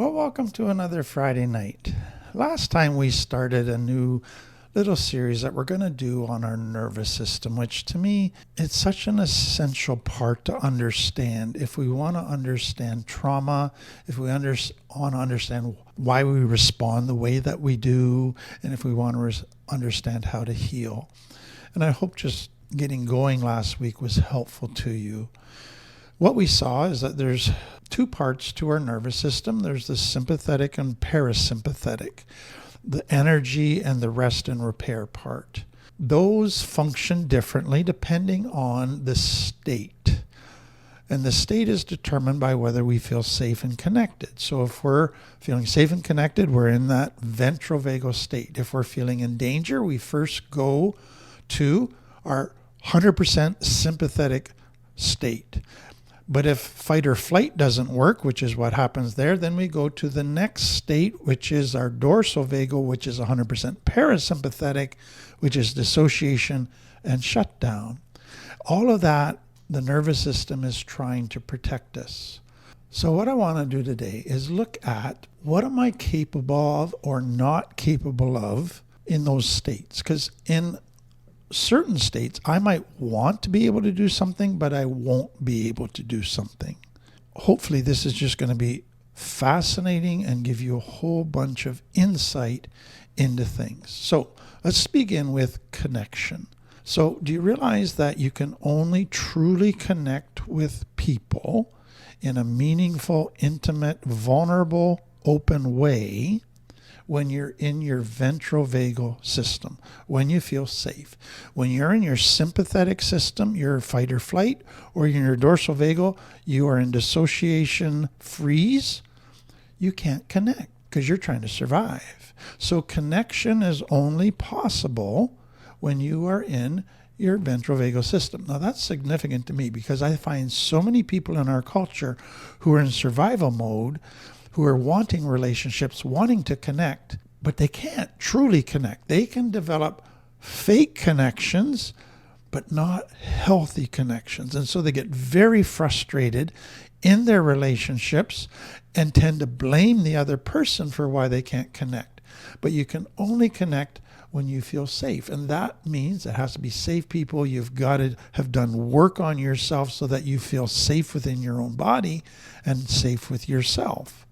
Well, welcome to another Friday night. Last time we started a new little series that we're going to do on our nervous system, which to me, it's such an essential part to understand if we want to understand trauma, if we want to understand why we respond the way that we do, and if we want to understand how to heal. And I hope just getting going last week was helpful to you. What we saw is that there's two parts to our nervous system. There's the sympathetic and parasympathetic, the energy and the rest and repair part. Those function differently depending on the state. And the state is determined by whether we feel safe and connected. So if we're feeling safe and connected, we're in that ventrovagal state. If we're feeling in danger, we first go to our 100% sympathetic state. But if fight or flight doesn't work, which is what happens there, then we go to the next state, which is our dorsal vagal, which is 100% parasympathetic, which is dissociation and shutdown. All of that, the nervous system is trying to protect us. So what I want to do today is look at what am I capable of or not capable of in those states. Because in certain states, I might want to be able to do something, but I won't be able to do something. Hopefully, this is just going to be fascinating and give you a whole bunch of insight into things. So let's begin with connection. So do you realize that you can only truly connect with people in a meaningful, intimate, vulnerable, open way when you're in your ventrovagal system, when you feel safe? When you're in your sympathetic system, you're fight or flight, or in your dorsal vagal, you are in dissociation freeze, you can't connect because you're trying to survive. So connection is only possible when you are in your ventrovagal system. Now that's significant to me because I find so many people in our culture who are in survival mode, who are wanting relationships, wanting to connect, but they can't truly connect. They can develop fake connections, but not healthy connections. And so they get very frustrated in their relationships and tend to blame the other person for why they can't connect. But you can only connect when you feel safe. And that means it has to be safe people. You've got to have done work on yourself so that you feel safe within your own body and safe with yourself.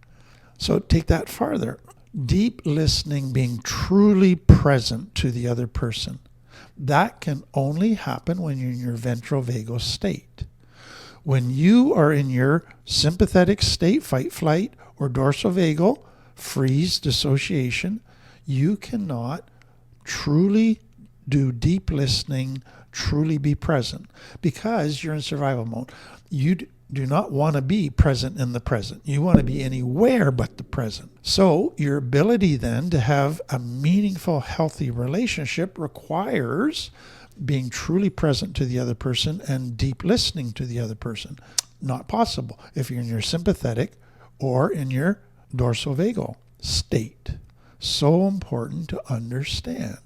So take that farther. Deep listening, being truly present to the other person. That can only happen when you're in your ventrovagal state. When you are in your sympathetic state, fight, flight, or dorsal vagal, freeze, dissociation, you cannot truly do deep listening, truly be present because you're in survival mode. You do not want to be present in the present. You want to be anywhere but the present. So your ability then to have a meaningful, healthy relationship requires being truly present to the other person and deep listening to the other person. Not possible if you're in your sympathetic or in your dorsal vagal state. So important to understand.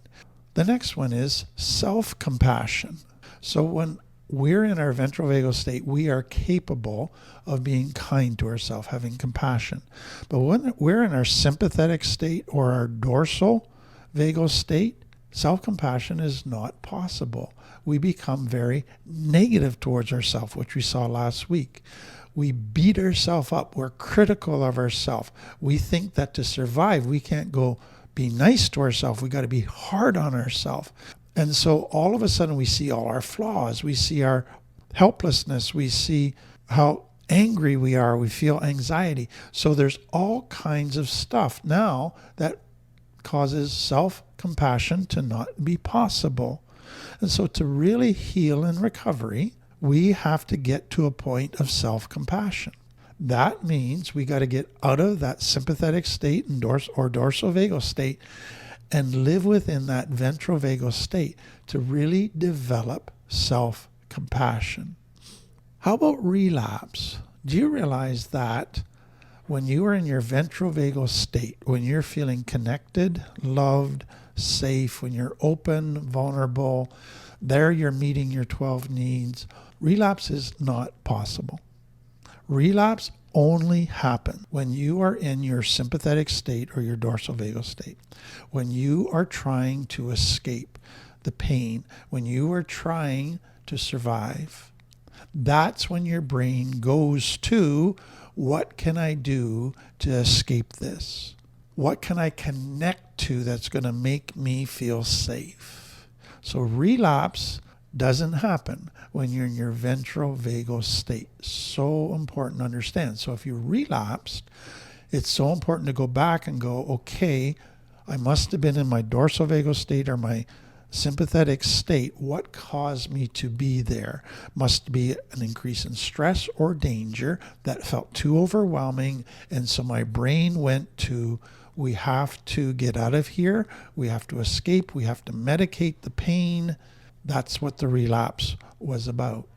The next one is self-compassion. So when we're in our ventrovagal state, we are capable of being kind to ourselves, having compassion. But when we're in our sympathetic state or our dorsal vagal state, self-compassion is not possible. We become very negative towards ourselves, which we saw last week. We beat ourselves up. We're critical of ourselves. We think that to survive, we can't go be nice to ourselves. We got to be hard on ourselves. And so all of a sudden we see all our flaws. We see our helplessness. We see how angry we are. We feel anxiety. So there's all kinds of stuff now that causes self-compassion to not be possible. And so to really heal in recovery, we have to get to a point of self-compassion. That means we got to get out of that sympathetic state and dorsal vagal state and live within that ventrovagal state to really develop self-compassion. How about relapse? Do you realize that when you are in your ventrovagal state, when you're feeling connected, loved, safe, when you're open, vulnerable, there you're meeting your 12 needs, relapse is not possible. Relapse only happen when you are in your sympathetic state or your dorsal vagal state, when you are trying to escape the pain, when you are trying to survive. That's when your brain goes to, what can I do to escape this? What can I connect to that's going to make me feel safe? So relapse doesn't happen when you're in your ventral vagal state. So important to understand. So if you relapsed, it's so important to go back and go, okay, I must have been in my dorsal vagal state or my sympathetic state. What caused me to be there? Must be an increase in stress or danger that felt too overwhelming. And so my brain went to, we have to get out of here. We have to escape. We have to medicate the pain. That's what the relapse was about.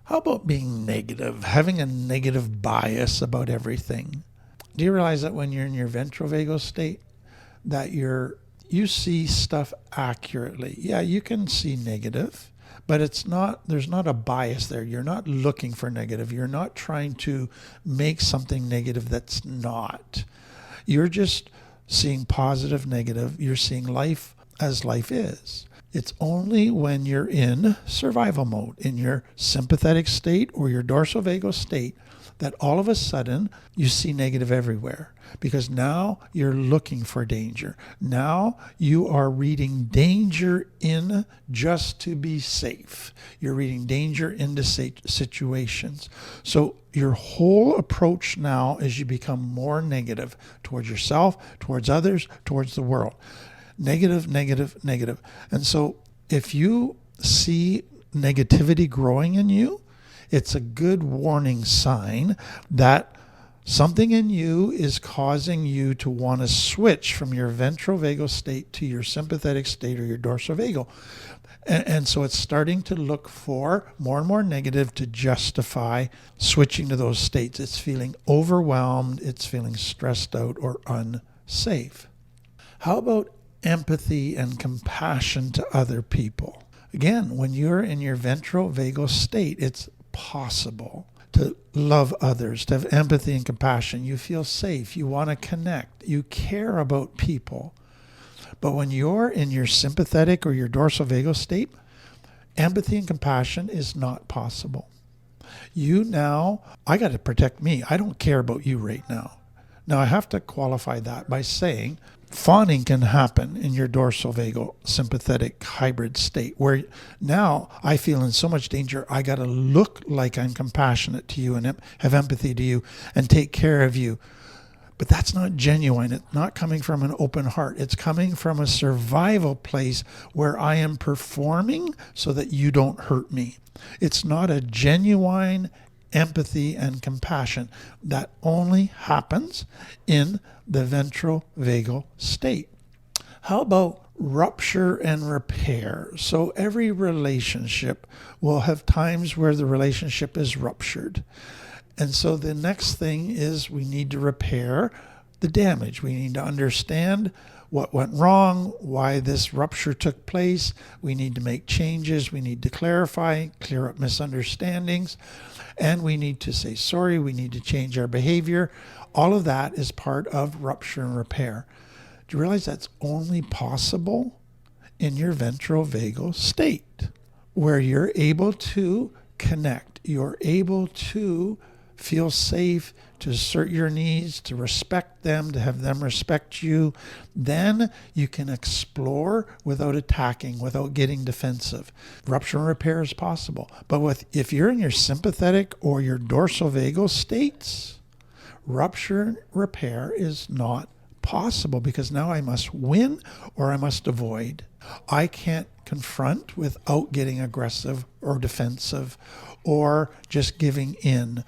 How about being negative, having a negative bias about everything? Do you realize that when you're in your ventral vagal state, that you see stuff accurately? Yeah, you can see negative, but there's not a bias there. You're not looking for negative. You're not trying to make something negative that's not. You're just seeing positive, negative. You're seeing life as life is. It's only when you're in survival mode, in your sympathetic state or your dorsal vagal state, that all of a sudden you see negative everywhere, because now you're looking for danger. Now you are reading danger in just to be safe. You're reading danger into situations. So your whole approach now is you become more negative towards yourself, towards others, towards the world. Negative, negative, negative. And so if you see negativity growing in you, it's a good warning sign that something in you is causing you to want to switch from your ventral vagal state to your sympathetic state or your dorsal vagal. And so it's starting to look for more and more negative to justify switching to those states. It's feeling overwhelmed. It's feeling stressed out or unsafe. How about empathy and compassion to other people? Again, when you're in your ventral vagal state, it's possible to love others, to have empathy and compassion. You feel safe. You want to connect. You care about people. But when you're in your sympathetic or your dorsal vagal state, empathy and compassion is not possible. I got to protect me. I don't care about you right now. Now, I have to qualify that by saying fawning can happen in your dorsal vagal sympathetic hybrid state, where now I feel in so much danger, I got to look like I'm compassionate to you and have empathy to you and take care of you. But that's not genuine. It's not coming from an open heart. It's coming from a survival place where I am performing so that you don't hurt me. It's not a genuine empathy and compassion. That only happens in the ventral vagal state. How about rupture and repair? So every relationship will have times where the relationship is ruptured. And so the next thing is we need to repair the damage. We need to understand what went wrong, why this rupture took place. We need to make changes. We need to clarify, clear up misunderstandings. And we need to say sorry. We need to change our behavior. All of that is part of rupture and repair. Do you realize that's only possible in your ventral vagal state, where you're able to connect, you're able to feel safe, to assert your needs, to respect them, to have them respect you? Then you can explore without attacking, without getting defensive. Rupture and repair is possible. But if you're in your sympathetic or your dorsal vagal states, rupture and repair is not possible, because now I must win or I must avoid. I can't confront without getting aggressive or defensive or just giving in.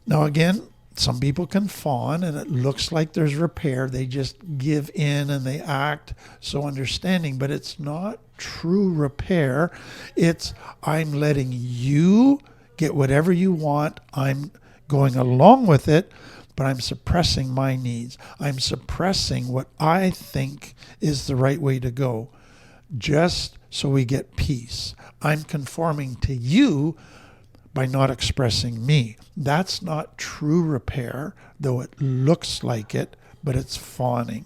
Now again, some people can fawn and it looks like there's repair. They just give in and they act so understanding, but it's not true repair. It's I'm letting you get whatever you want. I'm going along with it, but I'm suppressing my needs. I'm suppressing what I think is the right way to go, just so we get peace. I'm conforming to you, by not expressing me. That's not true repair, though it looks like it, but it's fawning.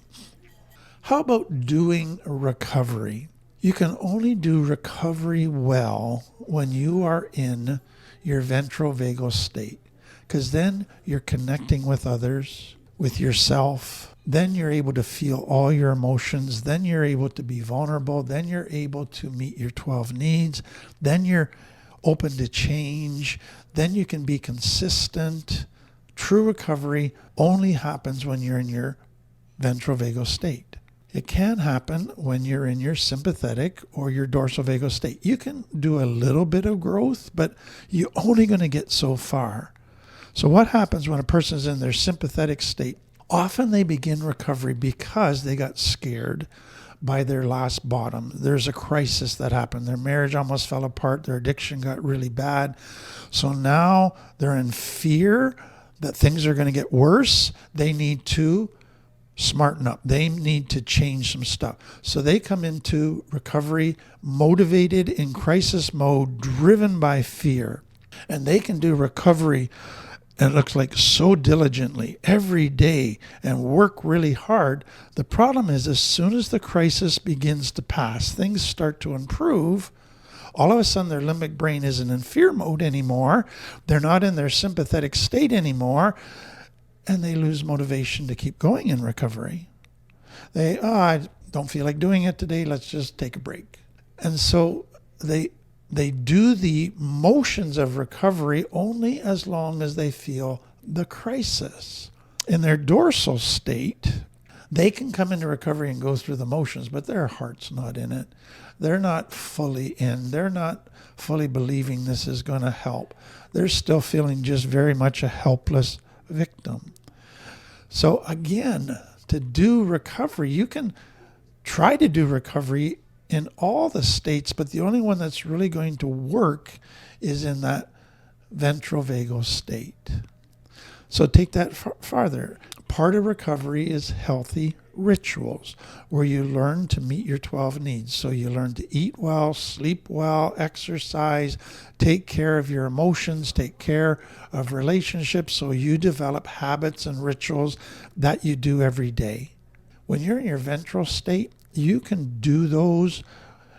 How about doing recovery? You can only do recovery well when you are in your ventral vagal state, because then you're connecting with others, with yourself. Then you're able to feel all your emotions. Then you're able to be vulnerable. Then you're able to meet your 12 needs. Then you're open to change. Then you can be consistent. True recovery only happens when you're in your ventral vagal state. It can happen when you're in your sympathetic or your dorsal vagal state. You can do a little bit of growth, but you're only going to get so far. So what happens when a person is in their sympathetic state? Often they begin recovery because they got scared by their last bottom. There's a crisis that happened. Their marriage almost fell apart. Their addiction got really bad. So now they're in fear that things are going to get worse. They need to smarten up. They need to change some stuff. So they come into recovery motivated in crisis mode, driven by fear. And they can do recovery, and it looks like so diligently every day and work really hard. The problem is, as soon as the crisis begins to pass, things start to improve. All of a sudden, their limbic brain isn't in fear mode anymore. They're not in their sympathetic state anymore. And they lose motivation to keep going in recovery. I don't feel like doing it today. Let's just take a break. And so they do the motions of recovery only as long as they feel the crisis. In their dorsal state, they can come into recovery and go through the motions, but their heart's not in it. They're not fully in. They're not fully believing this is going to help. They're still feeling just very much a helpless victim. So again, to do recovery, you can try to do recovery in all the states, but the only one that's really going to work is in that ventral vagal state. So take that farther. Part of recovery is healthy rituals, where you learn to meet your 12 needs. So you learn to eat well, sleep well, exercise, take care of your emotions, take care of relationships. So you develop habits and rituals that you do every day. When you're in your ventral state, you can do those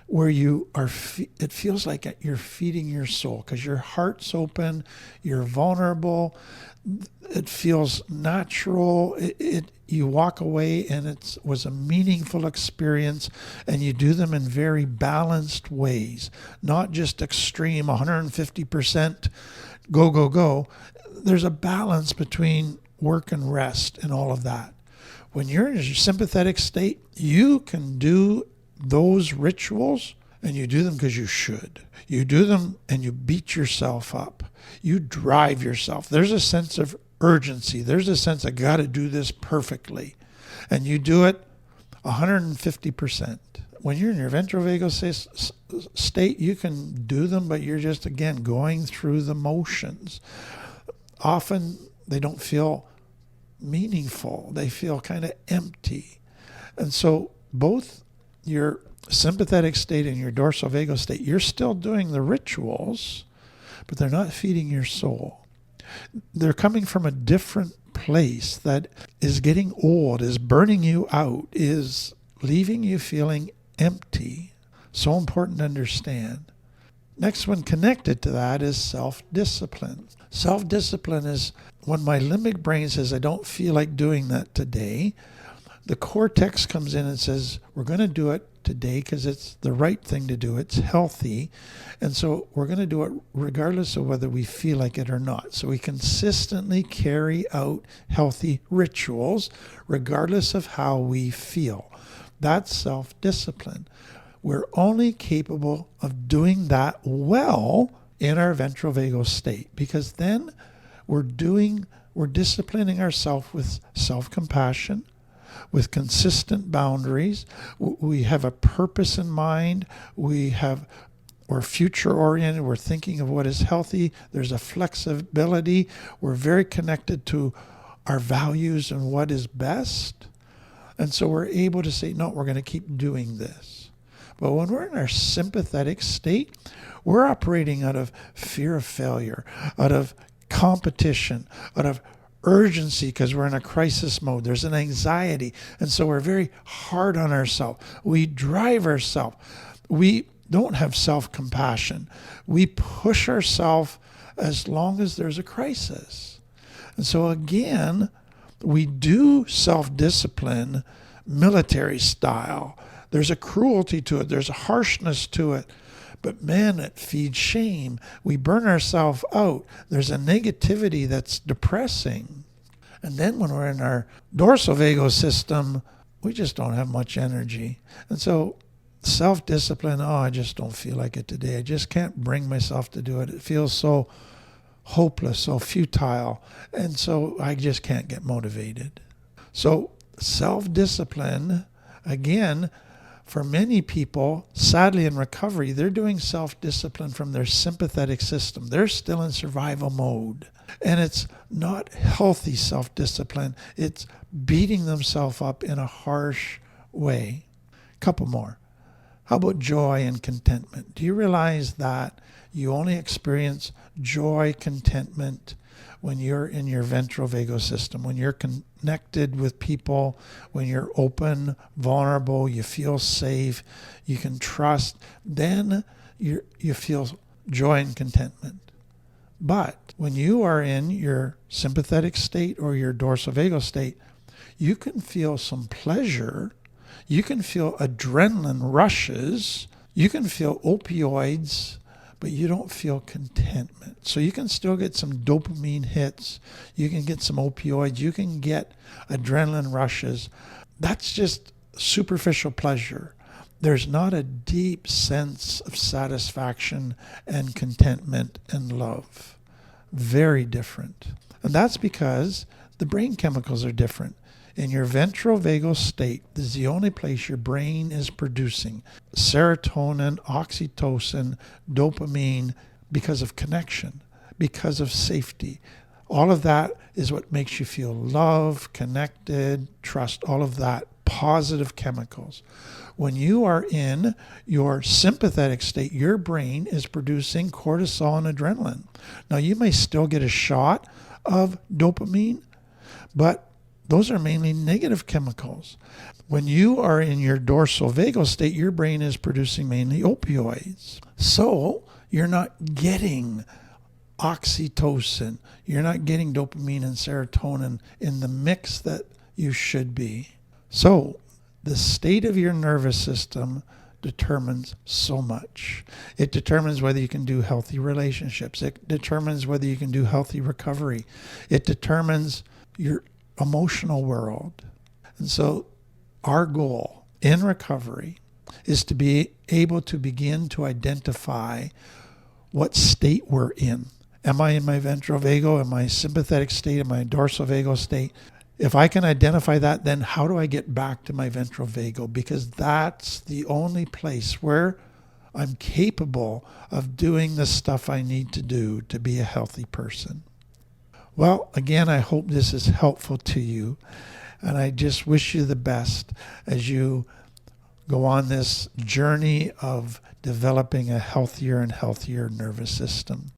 where you are, it feels like you're feeding your soul because your heart's open, you're vulnerable, it feels natural, you walk away and it was a meaningful experience, and you do them in very balanced ways, not just extreme 150% go, go, go. There's a balance between work and rest and all of that. When you're in your sympathetic state, you can do those rituals, and you do them because you should. You do them and you beat yourself up. You drive yourself. There's a sense of urgency. There's a sense, I got to do this perfectly. And you do it 150%. When you're in your ventral vagal state, you can do them, but you're just, again, going through the motions. Often they don't feel meaningful. They feel kind of empty. And so both your sympathetic state and your dorsal vagal state, you're still doing the rituals, but they're not feeding your soul. They're coming from a different place that is getting old, is burning you out, is leaving you feeling empty. So important to understand. Next one connected to that is self-discipline. Self-discipline is when my limbic brain says, I don't feel like doing that today. The cortex comes in and says, we're going to do it today because it's the right thing to do. It's healthy. And so we're going to do it regardless of whether we feel like it or not. So we consistently carry out healthy rituals regardless of how we feel. That's self-discipline. We're only capable of doing that well in our ventral vagal state, because then we're disciplining ourselves with self-compassion, with consistent boundaries. We have a purpose in mind. We're future-oriented. We're thinking of what is healthy. There's a flexibility. We're very connected to our values and what is best. And so we're able to say, no, we're going to keep doing this. But when we're in our sympathetic state, we're operating out of fear of failure, out of competition, out of urgency because we're in a crisis mode. There's an anxiety. And so we're very hard on ourselves. We drive ourselves. We don't have self-compassion. We push ourselves as long as there's a crisis. And so again, we do self-discipline military style. There's a cruelty to it. There's a harshness to it. But man, it feeds shame. We burn ourselves out. There's a negativity that's depressing. And then when we're in our dorsal vagal system, we just don't have much energy. And so self-discipline, I just don't feel like it today. I just can't bring myself to do it. It feels so hopeless, so futile. And so I just can't get motivated. So self-discipline, again, for many people, sadly in recovery, they're doing self-discipline from their sympathetic system. They're still in survival mode. And it's not healthy self-discipline. It's beating themselves up in a harsh way. Couple more. How about joy and contentment? Do you realize that you only experience joy, contentment when you're in your ventral vagal system, when you're connected with people, when you're open, vulnerable, you feel safe, you can trust, then you feel joy and contentment. But when you are in your sympathetic state or your dorsal vagal state, you can feel some pleasure, you can feel adrenaline rushes, you can feel opioids, but you don't feel contentment. So you can still get some dopamine hits, you can get some opioids, you can get adrenaline rushes. That's just superficial pleasure. There's not a deep sense of satisfaction and contentment and love. Very different. And that's because the brain chemicals are different. In your ventral vagal state, this is the only place your brain is producing serotonin, oxytocin, dopamine because of connection, because of safety. All of that is what makes you feel love, connected, trust, all of that, positive chemicals. When you are in your sympathetic state, your brain is producing cortisol and adrenaline. Now, you may still get a shot of dopamine, but those are mainly negative chemicals. When you are in your dorsal vagal state, your brain is producing mainly opioids. So you're not getting oxytocin. You're not getting dopamine and serotonin in the mix that you should be. So the state of your nervous system determines so much. It determines whether you can do healthy relationships. It determines whether you can do healthy recovery. It determines your emotional world. And so our goal in recovery is to be able to begin to identify what state we're in. Am I in my ventral vagal? Am I sympathetic state? Am I dorsal vagal state? If I can identify that, then how do I get back to my ventral vagal? Because that's the only place where I'm capable of doing the stuff I need to do to be a healthy person. Well, again, I hope this is helpful to you, and I just wish you the best as you go on this journey of developing a healthier and healthier nervous system.